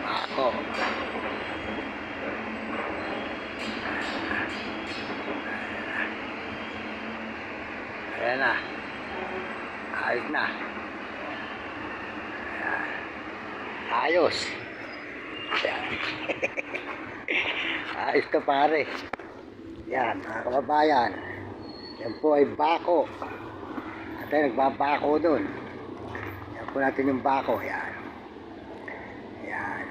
Ako. Ayan na. Ayos na. Ayan. Ayos. Ayan. Ayos ka pare. Yan, mga kababayan. Yan po ay bako. At tayo nagbabako dun. Yan po natin yung bako. Yan. Yan.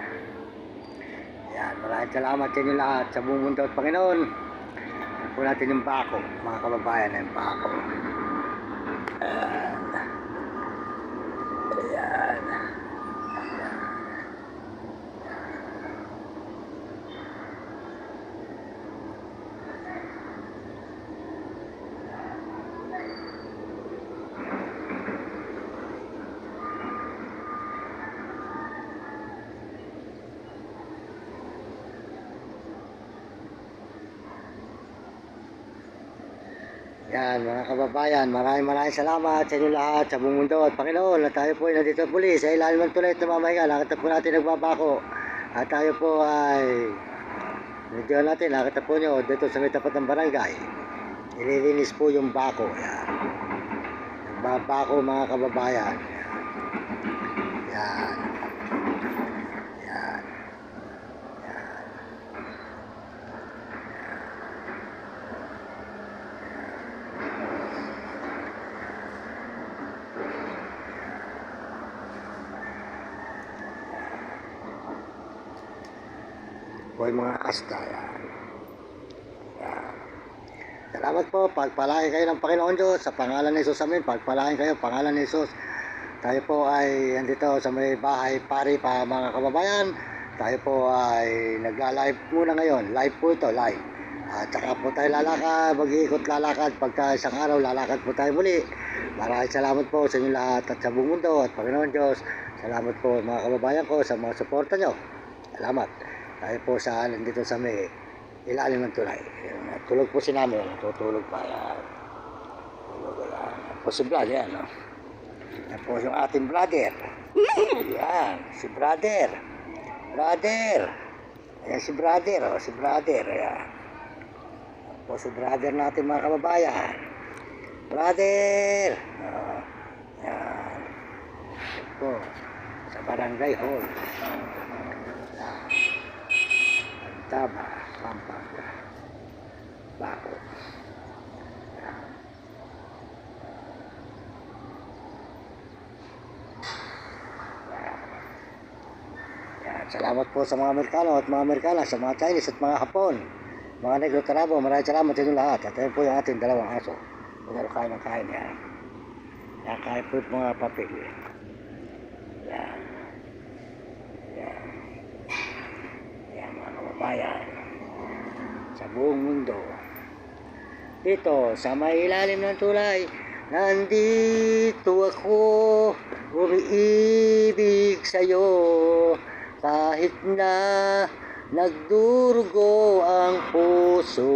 Yan. Maraming salamat sa inyo lahat sa buong mundo at Panginoon. Yan po natin yung bako. Mga kababayan, yung bako. Ayan. Ayan. Yan mga kababayan, maraming salamat sa inyo lahat sa buong mundo at Panginoon at tayo po ay nandito muli sa ilalim ng tulay at namamahinga. Nakita po natin nagbabako at tayo po ay nakita po nyo dito sa may tapat ng barangay. Nililinis po yung bako. Yan. Nagbabako mga kababayan. Yan. Yan. Po yung mga asta. Yan. Yan. Salamat po. Pagpalain kayo ng Panginoon Diyos sa pangalan ni Jesus. Amen. Pagpalain kayo pangalan ni Jesus. Tayo po ay andito sa may bahay pari pa mga kababayan. Tayo po ay nagla-live muna ngayon. Live po ito. Live. At saka po tayo lalakad. Mag-iikot lalakad. Pagka isang araw lalakad po tayo muli. Maraming salamat po sa inyo lahat at sa buong mundo at Panginoon Diyos. Salamat po mga kababayan ko sa mga suporta nyo. Salamat. Tayo po sa nandito sa may ilalim ng tulay. Tulog po si namin. Tutulog pa. Yan. Tulog yan. Po si Brad. Yan. No? Yan po yung ating brother. Yan. Si brother. Brother. Yan si brother. Oh, si brother. Yan. Yan po si brother natin mga kababayan. Brother. Oh, yan. Yan po. Sa barangay hall. Tama, Pampanga, Bako. Yan. Salamat po sa mga Amerikano at mga Amerikana, sa mga Chinese at mga Hapon, mga Negro Tarabo, maraming salamat sa inyo lahat. At ayun po yung ating dalawang aso. Pero kain ng kain yan. Yan, kain po yung mga papel. Yan. Yan. Bayan sa buong mundo dito sa may ilalim ng tulay nandito ako umiibig sa'yo kahit na nagdurugo ang puso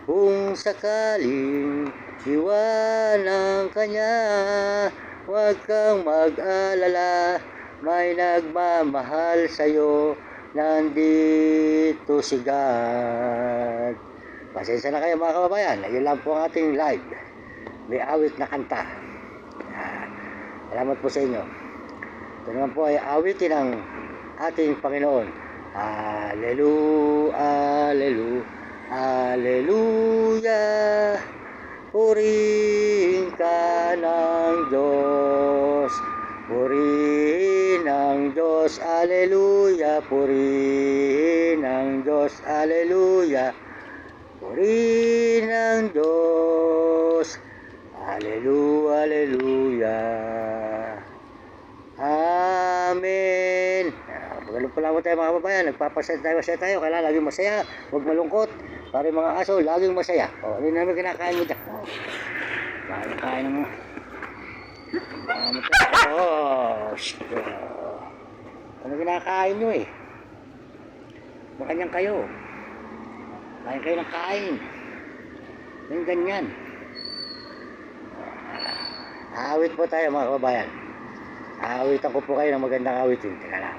kung sakaling iwanan ka niya huwag kang mag-alala may nagmamahal sa'yo nandito si God. Pasensya na kayo mga kababayan. Yun lang po ang ating live. May awit na kanta. Salamat po sa inyo. Ito naman po ay awitin ng ating Panginoon. Hallelujah, Hallelujah, Hallelujah. Purihin ka ng Diyos. Purihin ng Diyos, Aleluya. Purihin ng Diyos, Aleluya. Purihin ng Diyos, Aleluya, Aleluya. Amen. Magalo po lang tayo mga kababayan. Nagpapasaya tayo. Kailangan laging masaya. Huwag malungkot. Para yung mga aso, laging masaya. O, ano namin kinakain mo dyan? Kain mo. Ano kinakain nyo eh? Makanyang kayo. Kain kayo ng kain. Yung ganyan. Awit po tayo mga kababayan. Awitan ko po kayo ng magandang awitin. Teka lang.